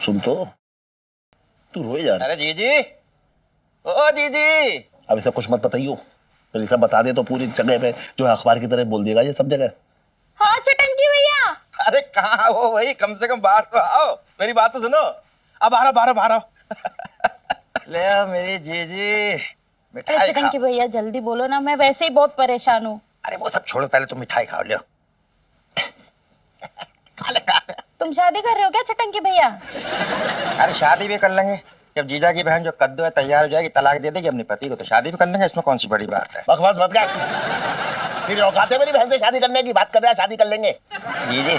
सुन तो, तू रोए जा रहा है। अरे जीजी, ओ जीजी। अब इसे कुछ मत बताइयो, फिर ये सब बता दे तो पूरी जगह पे जो है अखबार की तरह बोल देगा ये सब जगह। हाँ चटंकी भैया। अरे कहाँ हो भाई, कम से कम बाहर तो आओ, मेरी बात तो सुनो। अब आ रहा बाहर आओ। ले आओ मेरी जीजी मिठाई चटंकी खाओ। भैया जल्दी बोलो ना, मैं वैसे ही बहुत परेशान हूँ। अरे वो सब छोड़ो, पहले तुम मिठाई खाओ, ले खा ले। तुम शादी कर रहे हो क्या चटंकी भैया? अरे शादी भी कर लेंगे, जब जीजा की बहन जो कद्दू है तैयार हो जाएगी, तलाक दे देगी अपने पति को, तो शादी भी कर लेंगे, इसमें कौन सी बड़ी बात है। बकवास मत कर, फिर औकात है मेरी बहन से शादी करने की? बात कर रहा है शादी कर लेंगे। जीजी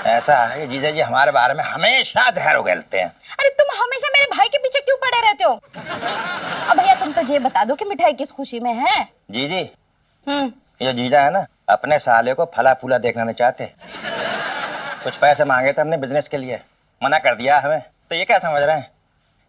ऐसा है कि जीजा जी हमारे बारे में हमेशा जहर उगलते हैं। अरे तुम हमेशा मेरे भाई के पीछे क्यों पड़े रहते हो? अब भैया तुम तो ये बता दो कि मिठाई किस खुशी में है? जीजी हम्म। ये जीजा है ना, अपने साले को फला फूला देखना नहीं चाहते। कुछ पैसे मांगे थे हमने बिजनेस के लिए, मना कर दिया हमें, तो ये क्या समझ रहे हैं,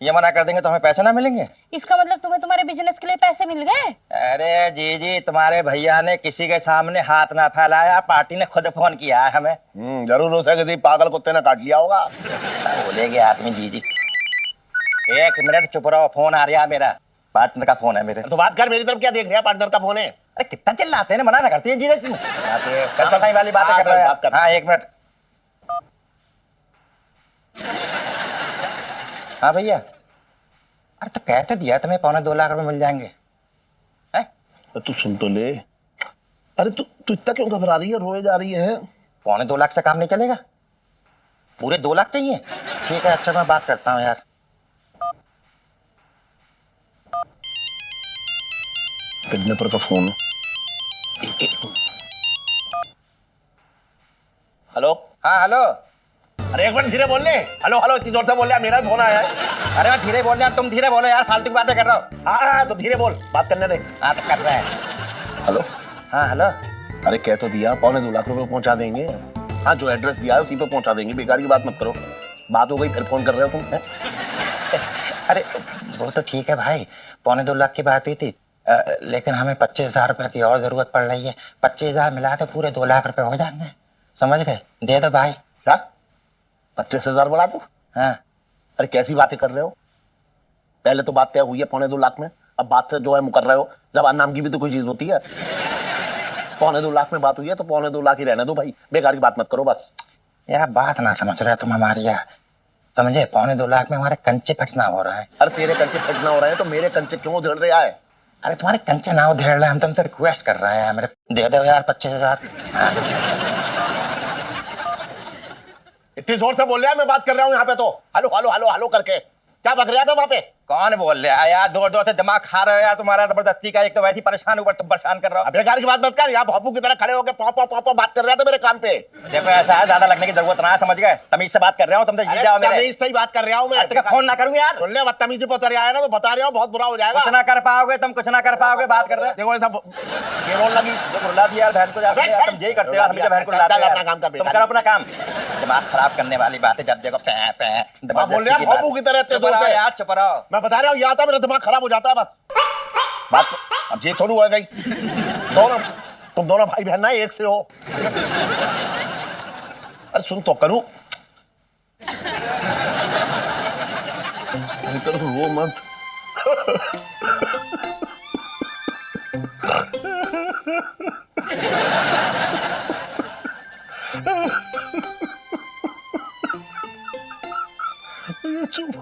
ये मना कर देंगे तो हमें पैसे ना मिलेंगे? इसका मतलब तुम्हें तुम्हारे बिजनेस के लिए पैसे मिल गए? अरे जीजी तुम्हारे भैया ने किसी के सामने हाथ ना फैलाया, पार्टी ने खुद फोन किया है हमें। जरूर हो सके किसी पागल कुत्ते ने काट लिया होगा। बोलेगे आदमी। जीजी एक मिनट चुप रहो, फोन आ रहा है मेरा, पार्टनर का फोन है मेरे। तो बात कर, मेरी तरफ क्या देख रहा है? पार्टनर का फोन है। अरे कितना चिल्लाते हैं, मना ना करती है जीजा तुम। कहीं वाली बातें कर रहे बात हैं। कर। हाँ एक मिनट। हाँ भैया, अरे तो कह तो दिया तुम्हें 2.25 लाख रुपए मिल जाएंगे। हैं? तो तू सुन तो ले। अरे तू इतना क्यों घबरा रही है, रोए जा रही है? 2.25 लाख से काम नहीं चलेगा, पूरे 2 लाख चाहिए। ठीक है अच्छा, मैं बात करता हूँ यार। किडनैपर का फोन। हेलो। हाँ हेलो। अरे एक मिनट धीरे बोल ले। हेलो हेलो इतनी जोर से बोल रहा है, मेरा भी फोन आया है। अरे मैं धीरे बोल रहा हूँ, तुम धीरे बोलो यार, फालतू की बातें कर रहा हो। हाँ तो धीरे बोल, बात करने दे। हाँ तो कर रहे हैं। हेलो। हाँ हेलो। अरे कह तो दिया 2.25 लाख रुपए पहुंचा देंगे। हाँ जो एड्रेस दिया है उसी पे पहुंचा देंगे, बेकार की बात मत करो। बात हो गई फिर फोन कर रहे हो तुम है? अरे वो तो ठीक है भाई, 2.25 लाख की बात हुई थी, लेकिन हमें 25,000 रुपए की और जरूरत पड़ रही है। 25,000 मिला तो पूरे 2 लाख रुपए हो जाएंगे, समझ गए? दे दो भाई। क्या 25,000 बढ़ा दूं? हाँ। अरे कैसी बातें कर रहे हो? पहले तो बात तय हुई है 2.25 लाख में, अब बात जो है मुकर रहे हो। जबान नाम की भी तो कोई चीज होती है। 2.25 लाख में बात हुई है तो 2.25 लाख ही रहने दो भाई, बेकार की बात मत करो बस। यार बात ना समझ रहे हो तुम हमारी यार, समझे? 2.25 लाख में हमारे कंचे फटना हो रहा है। अरे तेरे कंचे फटना हो रहे हैं तो मेरे कंचे क्यों उधड़ रहा है? अरे तुम्हारे कंचे ना उधेड़ रहे, हम तुमसे रिक्वेस्ट कर रहे हैं, मेरे दे दो यार 25,000। हाँ। इतनी जोर से बोल रहा है, मैं बात कर रहा हूँ यहाँ पे तो। हेलो हेलो हेलो हेलो करके क्या बक रहा था वहाँ पे? कौन बोल रहा है यार? जोर जोर से दिमाग खा रहे हो यार तुम्हारा जबरदस्ती का, एक तो वैसे परेशान, ऊपर तुम परेशान कर रहे हो। बेकार की बात मत कर, यहाँ भोपू की तरह खड़े होकर पॉपो बात कर रहा था मेरे कान पे। देखो ऐसा है, ज्यादा लगने की जरूरत ना है, समझ गए? तमीज से बात कर रहा हूँ, तुमसे जीजा हो मेरे। तमीज से ही बात कर रहा हूँ मैं। तो फोन ना करूँ यार? सुन ले, बदतमीजी पे उतर आएगा तो बता रहा हूँ बहुत बुरा हो जाएगा। कुछ ना कर पाओगे तुम, कुछ ना कर पाओगे, बात कर रहे हो। देखो ऐसा ये रोल लगी जो रुला दिया यार बहन को, जाकर तुम यही करते हो, हमें बहन को रुलाते हो यार। तुम करो अपना काम, दिमाग खराब करने वाली बातें जब देखो बोल रहा भोपू की तरह। चुप रहो यार, चुप रहो। मैं बता रहा हूँ, यहाँ आता मेरा दिमाग खराब हो जाता है बस। बात अब ये छोड़ू हो गई। दोनों तुम दोनों भाई बहन ना एक से हो। अरे सुन तो करूं, रो मत। चुप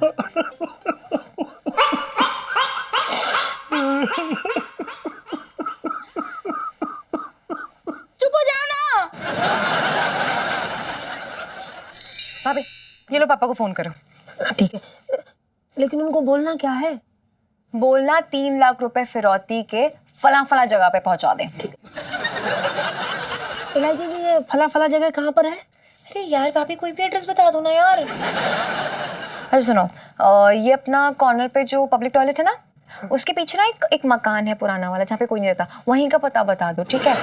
हो जाओ ना। भाभी ये लो, पापा को फोन करो। ठीक है, लेकिन उनको बोलना क्या है? बोलना 3 लाख रुपए फिरौती के फला फला जगह पे पहुंचा दें। इलायची जी ये फला फला जगह कहाँ पर है? अरे यार भाभी कोई भी एड्रेस बता दो ना यार। अरे सुनो, ये अपना कॉर्नर पे जो पब्लिक टॉयलेट है ना, उसके पीछे ना एक मकान है पुराना वाला, जहाँ पे कोई नहीं रहता, वहीं का पता बता दो, ठीक है?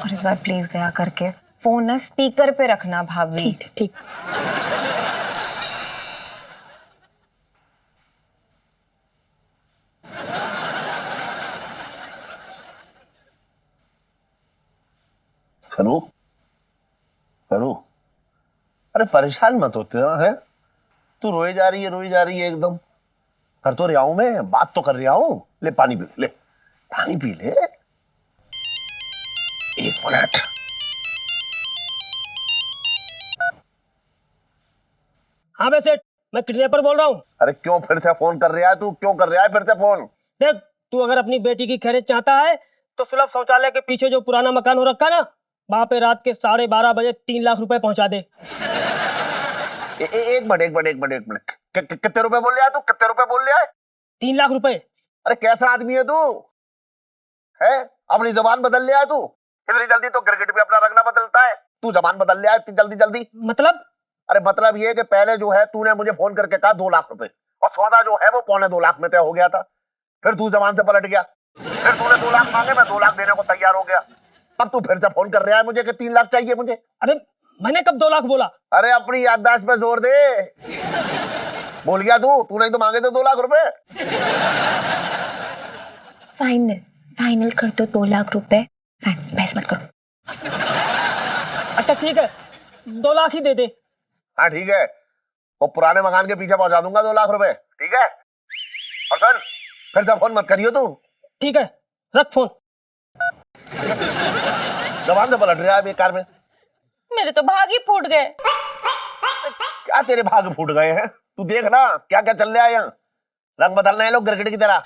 और इस बार प्लीज दया करके फोन ना स्पीकर पे रखना भाभी। ठीक है, ठीक। करूं करूं? अरे परेशान मत होते ना है, तू रोई जा रही है एकदम। कर तो रहा हूं मैं, बात तो कर रहा हूं। ले पानी पी ले, पानी पी ले। 1 मिनट। हाँ बे सेठ, मैं किडनैपर बोल रहा हूँ। अरे क्यों फिर से फोन कर रहा है तू? क्यों कर रहा है फिर से फोन? देख, तू अगर अपनी बेटी की खैरियत चाहता है तो सुलभ शौचालय के पीछे जो पुराना मकान हो रखा ना, वहां पे रात के 12:30 बजे 3 लाख रुपए पहुंचा दे। एक मिनट। कितने रुपए बोल रहा है तू? कितने रुपए बोल रहा है? 3 लाख रुपए। अरे कैसा आदमी है तू? है अपनी जबान बदल लिया है तू? इतनी जल्दी तो गिरगिट भी अपना रंग ना बदलता है। तू जबान बदल लिया है इतनी जल्दी जल्दी। मतलब? अरे मतलब ये कि पहले जो है तूने मुझे फोन करके कहा 2 लाख रुपए, और सौदा जो है वो 2.25 लाख में तय हो गया था। फिर तू जबान से पलट गया, फिर तूने 2 लाख मांगे, मैं 2 लाख देने को तैयार हो गया। अब तू फिर से फोन कर रहा है मुझे कि 3 लाख चाहिए मुझे। अरे मैंने कब 2 लाख बोला? अरे अपनी याददाश्त पे जोर दे। बोल गया तू नहीं तो मांगे थे 2 लाख रुपए। फाइनल कर दो 2 लाख रुपए। बहस मत करो। अच्छा ठीक है, 2 लाख ही दे दे। हाँ ठीक है, वो पुराने मकान के पीछे पहुंचा दूंगा 2 लाख रुपए, ठीक है? और सुन, फिर से फोन मत करियो तू। ठीक है, रख फोन। जबान से पलट रहा है बेकार में। मेरे तो भाग ही फूट गए। क्या तेरे भाग फूट गए हैं? तू देख ना क्या क्या चल रहा है यहाँ। रंग बदलना है लोग गिरगिट की तरह।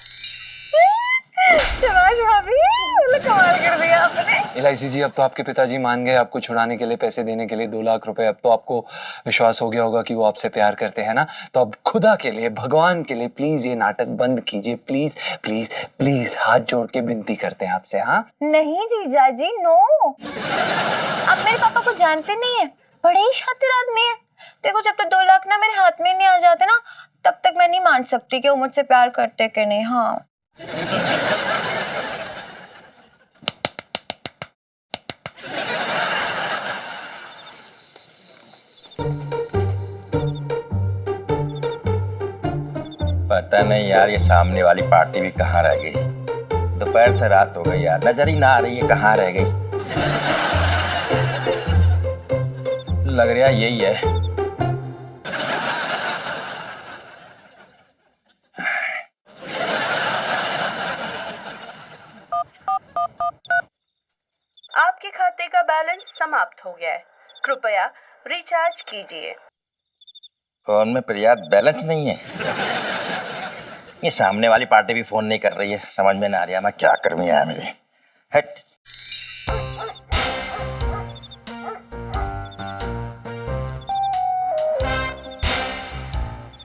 शाबाश भाभी, मतलब कमाल कर दिया आपने। एलआईसी जी, अब तो आपके पिताजी मान गए आपको छुड़ाने के लिए, पैसे देने के लिए 2 लाख रुपए। अब तो आपको विश्वास हो गया होगा कि वो आपसे प्यार करते हैं ना। तो अब खुदा के लिए, भगवान के लिए प्लीज ये नाटक बंद कीजिए। प्लीज प्लीज प्लीज, हाथ जोड़ के विनती करते हैं आपसे। हाँ नहीं जीजा जी, नो। आप मेरे पापा को जानते नहीं है, बड़े ही शातिर आदमी है। देखो, जब तक 2 लाख ना मेरे हाथ में नहीं आ जाते ना, तब तक मैं नहीं मान सकती कि वो मुझसे प्यार करते कि नहीं। हाँ पता नहीं यार, ये सामने वाली पार्टी भी कहाँ रह गई। दोपहर से रात हो गई यार, नजर ही ना आ रही है कहाँ रह गई। लग रहा यही है। आपके खाते का बैलेंस समाप्त हो गया है, कृपया रिचार्ज कीजिए। फोन में प्रयास बैलेंस नहीं है। ये सामने वाली पार्टी भी फोन नहीं कर रही है, समझ में ना आ रहा मैं क्या करूं यार। मेरे हट।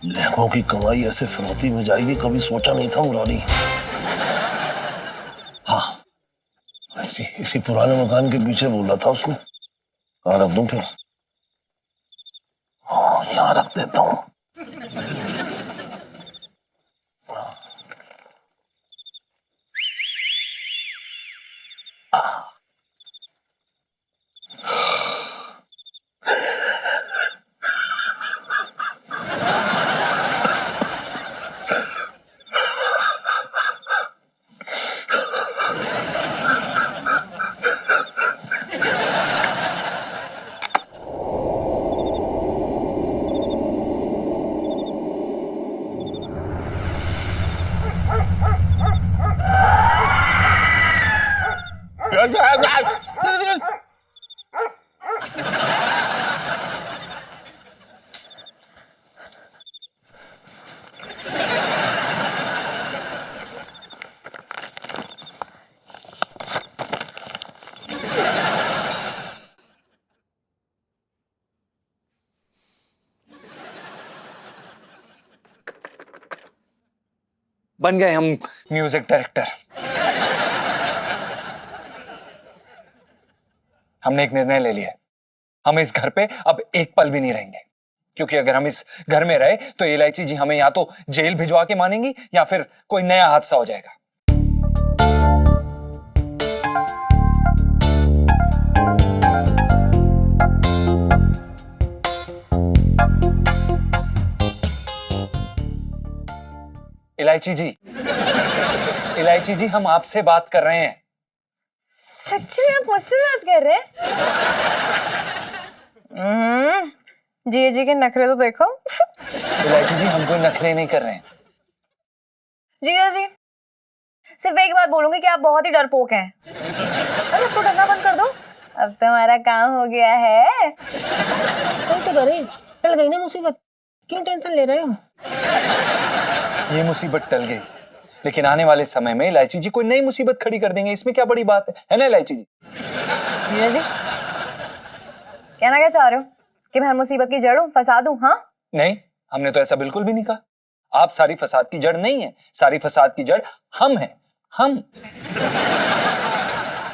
लहंगों की कमाई ऐसे फिरौती में जाएगी, कभी सोचा नहीं था मुरारी। हाँ, इसी पुराने मकान के पीछे बोला था उसने। कहाँ रख दूं फिर? हाँ, यहाँ रख देता हूँ। बन गए हम म्यूजिक डायरेक्टर। हमने एक निर्णय ले लिया है, हम इस घर पे अब एक पल भी नहीं रहेंगे। क्योंकि अगर हम इस घर में रहे तो इलायची जी हमें या तो जेल भिजवा के मानेंगी या फिर कोई नया हादसा हो जाएगा। इलायची जी हम आपसे बात कर रहे हैं। सच्ची में आप मुझसे बात कर रहे हैं? जी जी के नखरे तो देखो। इलायची जी हम कोई नखरे नहीं कर रहे हैं। जीजा जी, सिर्फ एक बात बोलूंगी कि आप बहुत ही डरपोक हैं। अरे अब तो डरना बंद कर दो, अब तुम्हारा काम हो गया है। सही तो करे, टल गई ना मुसीबत, क्यों टेंशन ले रहे हो? ये मुसीबत टल गई, लेकिन आने वाले समय में इलायची जी कोई नई मुसीबत खड़ी कर देंगे, इसमें क्या बड़ी बात है ना इलायची जी? जीजा जी, कहना क्या चाह रहे हो कि मैं हर मुसीबत की जड़ हूँ, फंसा दूं? हाँ, नहीं, हमने तो ऐसा बिल्कुल भी नहीं कहा। आप सारी फसाद की जड़ नहीं है, सारी फसाद की जड़ हम हैं, हम।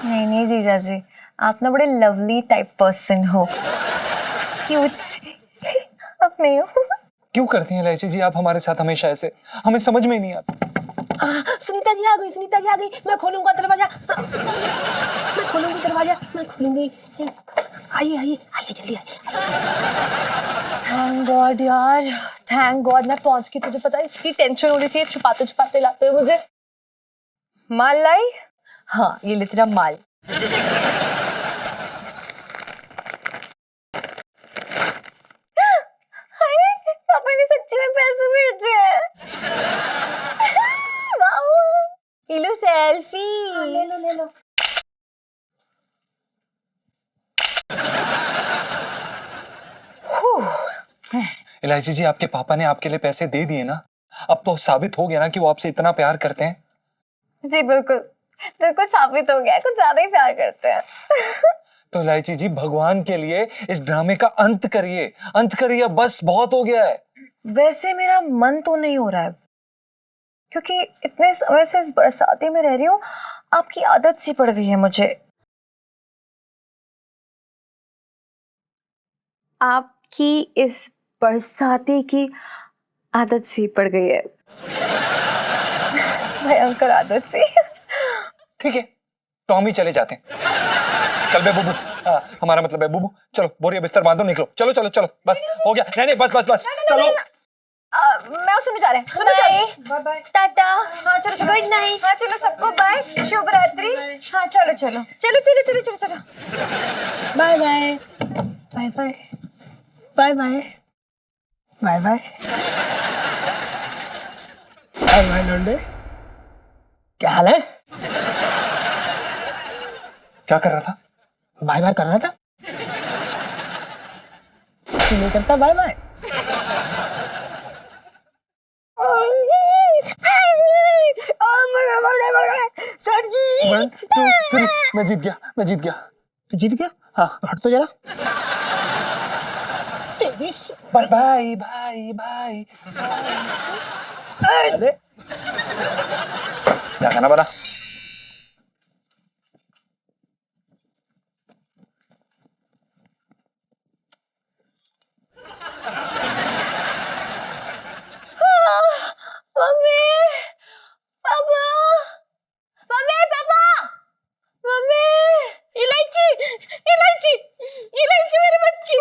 नहीं नहीं जीजा जी, आप ना बड़े लवली टाइप पर्सन हो, क्यूट से। आप नहीं हो। क्यों करती हैं इलायची जी आप हमारे साथ हमेशा ऐसे? हमें समझ में ही नहीं आता। सुनीता जी आ गई, सुनीता जी आ गई। मैं खोलूंगा दरवाजा, मैं खोलूंगी दरवाजा, मैं खोलूंगी। आइए आइए आइए, जल्दी आइए। थैंक गॉड यार, थैंक गॉड मैं पहुंच गई। तुझे पता है इतनी टेंशन हो रही थी छुपाते छुपाते लाते हुए मुझे। माल लाई? हाँ ये ले तेरा माल। पापा ने सच्ची में पैसे भेजे हैं। वाओ, ये लो सेल्फी। ले लो ले लो। इलायची जी आपके पापा ने आपके लिए पैसे दे दिए ना, अब तो साबित हो गया ना कि वो आपसे इतना प्यार करते हैं। जी बिल्कुल बिल्कुल साबित हो गया, कुछ ज्यादा ही प्यार करते हैं। तो इलायची जी भगवान के लिए इस ड्रामे का अंत करिए, अंत करिए, बस बहुत हो गया है। वैसे मेरा मन तो नहीं हो रहा है, क्योंकि इतने समय से इस बरसाती में रह रही हूँ, आपकी आदत सी पड़ गई है मुझे। आपकी इस बरसाती की आदत सी पड़ गई है, भयंकर आदत सी। ठीक है, तो हम ही चले जाते हैं। चल बे बुबू, हमारा मतलब है बुबू, चलो बोरिया बिस्तर बांधो, निकलो, चलो चलो चलो, बस हो गया। नहीं नहीं, बस बस बस, चलो। मैं सुनने जा रहे हैं, सुनने जा रहे हैं। टाटा। हाँ चलो, गुड नाइट। हाँ चलो सबको बाय, शुभ रात्रि। हाँ चलो चलो चलो चलो चलो चलो चलो। Bye bye bye bye bye bye bye bye bye bye लौंडे, क्या हाल है? क्या कर रहा था? बाय बाय कर रहा था। क्यों नहीं करता बाय बाय? सर जी, 1 2 3, मैं जीत गया, मैं जीत गया। तू जीत गया? हाँ, हट तो जरा। Bye bye bye bye. अरे क्या खाना बना? मम्मी, पापा, मम्मी, पापा, मम्मी। इलायची इलायची इलायची, मेरी बच्ची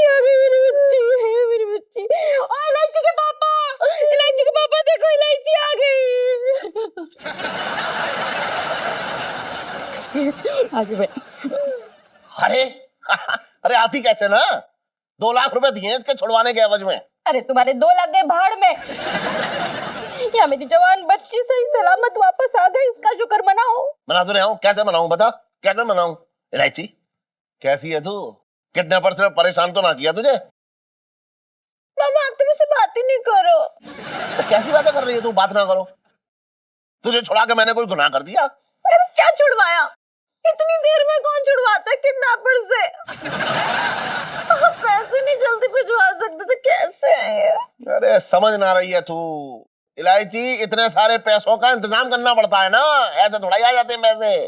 आ गई, मेरी बच्ची। ओ इलायची के पापा, इलायची के पापा देखो, इलायची आ गई। आगे बैठ। अरे अरे आती कैसे ना, 2 लाख रुपए दिए हैं इसके छुड़वाने के एवज में। अरे तुम्हारे 2 लाख गए भाड़ में, या मेरी जवान बच्ची सही सलामत वापस आ गई, इसका शुक्र मनाओ। मना तो नहीं हूं, कैसे मनाऊं बता, कैसे मनाऊं? इलायची कैसी है तू? किडनैपर से परेशान तो ना किया तुझे? पापा आप तो मुझसे बात ही नहीं करो। तो कैसी बातें कर रही है तू, बात ना करो? तुझे छुड़ा के मैंने कोई गुनाह कर दिया? अरे क्या छुड़वाया? इतनी देर में कौन छुड़वाता है किडनैपर से? आप पैसे नहीं जल्दी भिजवा सकते तो कैसे है? अरे समझ ना रही है तू इलायची, इतने सारे पैसों का इंतजाम करना पड़ता है ना, ऐसे थोड़ा ही आ जाते हैं पैसे।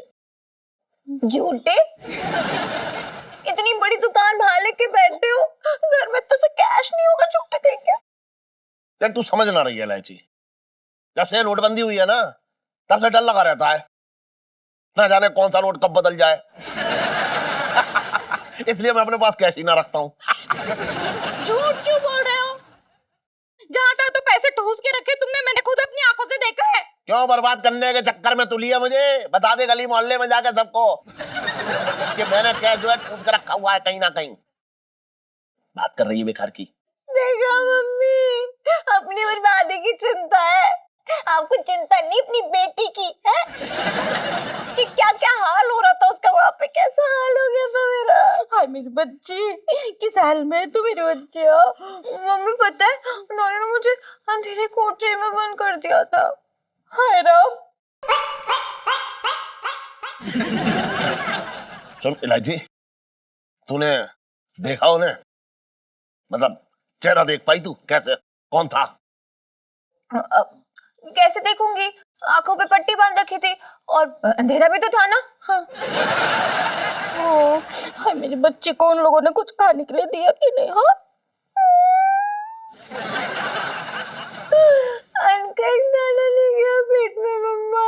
झूठे, इतनी बड़ी दुकान बाहर लेके बैठे हो, घर में तो से कैश नहीं होगा, झूठे कह क्या? देख तू समझ ना रही है इलायची, जब से नोटबंदी हुई है ना, तब से डर लगा रहता है, ना जाने कौन सा नोट कब बदल जाए। इसलिए मैं अपने पास कैश ही ना रखता हूँ। झूठ क्यों बोल रहे हो? जहाँ तक तो पैसे ठूस के रखे तुमने, मैंने खुद अपनी आंखों से देखा है। क्यों बर्बाद करने के चक्कर में तू लिया मुझे? बता दे गली मोहल्ले में जाके सबको कि मैंने कैश जो है ठूस के रखा हुआ है कहीं ना कहीं। बात कर रही है बेकार की। देखा मम्मी, अपनी बर्बादी की चिंता है, आपको चिंता नहीं अपनी बेटी की है कि क्या क्या हाल हो रहा था उसका, वहां पे कैसा हाल हो गया था मेरा। हाय मेरी बच्ची, किस हाल में है तू मेरे बच्चे हो? मम्मी पता है उन्होंने ना मुझे अंधेरे कोठरी में बंद कर दिया था। हाय राम। सुन इलायची, तूने देखा उन्हें? मतलब चेहरा देख पाई तू? कैसे, कौन था? कैसे देखूंगी, आंखों पे पट्टी बांध रखी थी और अंधेरा भी तो था ना। हाँ। हाय मेरे बच्चे को उन लोगों ने कुछ खाने के लिए दिया कि नहीं? हाँ उनका एक दाना नहीं गया पेट में मम्मा।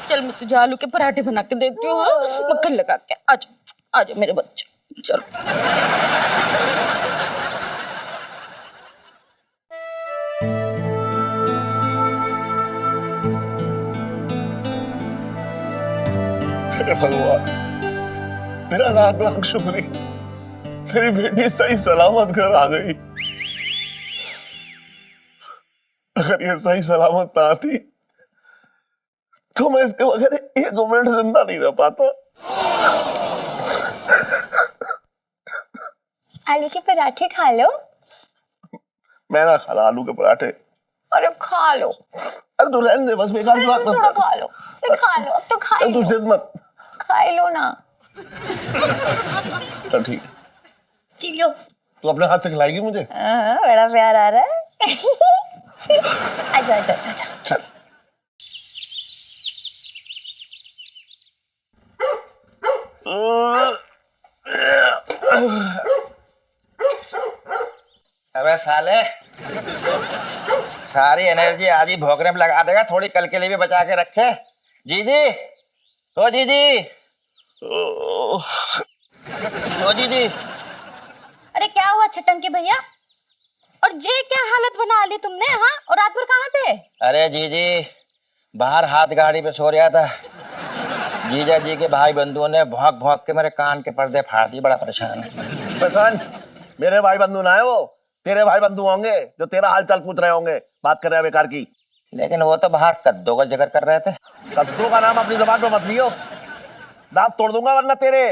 चल मैं तुझे आलू के पराठे बना के देती हूँ, हाँ? मक्खन लगा के। आजा आजा मेरे बच्चे, चल। अरे भगवान, तेरा लाख लाख शुक्रिया, मेरी बेटी सही सलामत घर आ गई। अगर ये सही सलामत ना आती तो मैं इसके बगैर एक मिनट जिंदा नहीं रह पाता। आलू के पराठे खा लो। मैं ना खाला आलू के पराठे। अरे खा लो। अरे तू रहने दे, बस बेकार की बात मत थोड़ा कर। खा लो, खा लो, अब तो खा अरे तू लो, जिद मत। खा लो ना। चल ठीक है, चिलो। तू अपने हाथ से खिलाएगी मुझे? बड़ा प्यार आ रहा है। आजा आजा आजा आजा। चल। अबे साले, सारी एनर्जी आज ही भोगने में लगा देगा, थोड़ी कल के लिए भी बचा के रखे। जीजी, ओ जीजी, ओ जीजी। अरे क्या हुआ छटंकी भैया? और ये क्या हालत बना ली तुमने? हाँ, और रात भर कहाँ थे? अरे जीजी, बाहर हाथ गाड़ी पे सो रहा था, जीजा जी के भाई बंधुओं ने भौंक भौंक के मेरे कान के पर्दे फाड़ दिए, बड़ा परेशान है। पसंद, मेरे भाई बंधु ना है वो, तेरे भाई बंधु होंगे जो तेरा हाल चाल पूछ रहे होंगे, बात कर रहे हैं बेकार की। लेकिन वो तो बाहर कद्दू का जिक्र कर रहे थे। कद्दू का नाम अपनी जबान पे मत लियो, दांत तोड़ दूंगा वरना तेरे।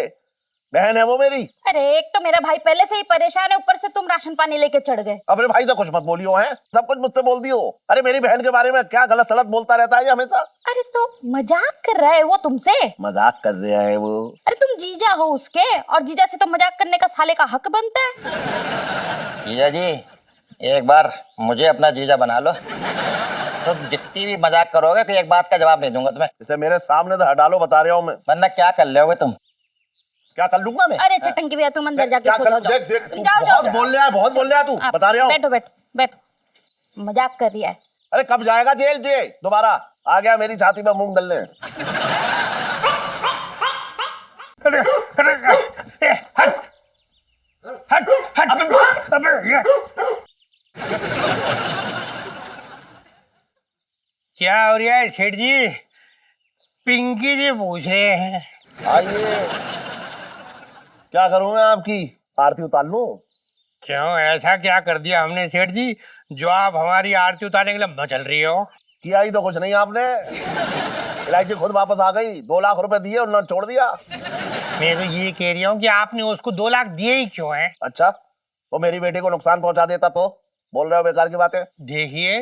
बहन है वो मेरी। अरे एक तो मेरा भाई पहले से ही परेशान है, ऊपर से तुम राशन पानी लेके चढ़ गए। अपने भाई से कुछ मत बोलियो, है सब कुछ मुझसे बोल दियो। अरे मेरी बहन के बारे में क्या गलत सलत बोलता रहता है ये हमेशा। अरे तो मजाक कर रहा है वो तुमसे। मजाक कर रहा है वो। अरे तुम जीजा हो उसके, और जीजा से तो मजाक करने का साले का हक बनता है। जीजा जी, एक बार मुझे अपना जीजा बना लो, तो जितनी भी मजाक करोगे कि एक बात का जवाब नहीं दूंगा तुम्हें। इसे मेरे सामने से हटा लो, बता रहा हूँ मैं। वरना क्या कर लोगे तुम? क्या कर लूंगा मैं? अरे चटंकी भैया तुम अंदर जाके क्या सो कर- जाओ। देख देख, तू जाओ, बहुत जाओ। बोल रहा है, बहुत बोल रहा है तू, बता रहा हूँ। बैठो बैठो बैठो, मजाक कर रही है। अरे कब जाएगा जेल जे? दोबारा आ गया मेरी छाती में मूंग दलने। क्या हो रहा है सेठ जी? पिंकी जी पूछ रहे हैं। आइए, क्या करूं मैं आपकी? आरती उतार लूं? क्यों, ऐसा क्या कर दिया हमने सेठ जी जो आप हमारी आरती उतारने के लिए मचल रही हो? किया ही तो कुछ नहीं आपने। इलायची खुद वापस आ गई, 2 लाख रुपए दिए, उन्होंने छोड़ दिया। मैं तो ये कह रही हूँ कि आपने उसको 2 लाख दिए ही क्यों हैं? अच्छा, वो मेरी बेटी को नुकसान पहुंचा देता तो? बोल रहे हो बेकार की बातें। देखिए,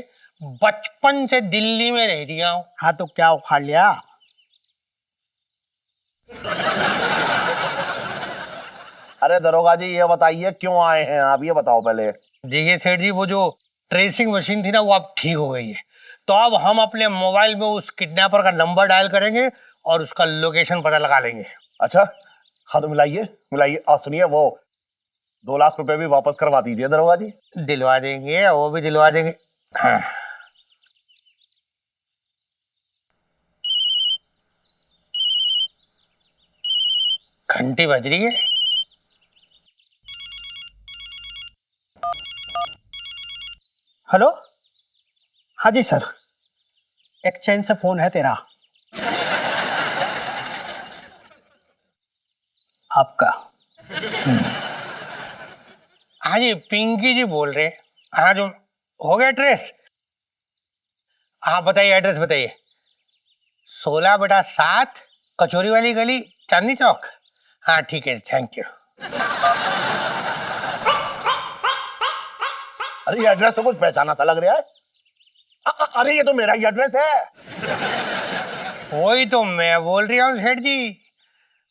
बचपन से दिल्ली में रह रही हूँ। हाँ तो क्या उखाड़ लिया? अरे दरोगा जी, ये बताइए क्यों आए हैं आप, ये बताओ पहले। देखिए सेठ जी, वो जो ट्रेसिंग मशीन थी ना, वो अब ठीक हो गई है। तो अब हम अपने मोबाइल में उस किडनैपर का नंबर डायल करेंगे और उसका लोकेशन पता लगा लेंगे। अच्छा, हाँ तो मिलाइए मिलाइए। और सुनिए, वो 2 लाख रुपए भी वापस करवा दीजिए दरोगा जी। दिलवा देंगे, वो भी दिलवा देंगे। हाँ। घंटी बज रही है। हेलो, हाँ जी सर, एक्सचेंज से फोन है तेरा। आपका हाँ जी पिंकी जी बोल रहे हैं। हाँ जो हो गया ट्रेस। हाँ बताइए एड्रेस बताइए। 16/7 कचौरी वाली गली चांदनी चौक। हाँ ठीक है थैंक यू। अरे ये एड्रेस तो कुछ पहचाना सा लग रहा है। अरे ये तो मेरा ही एड्रेस है। वही तो मैं बोल रहा हूँ सेठ जी,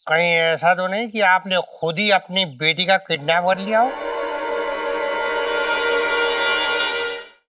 कहीं ऐसा तो नहीं कि आपने खुद ही अपनी बेटी का किडनैप कर लिया हो।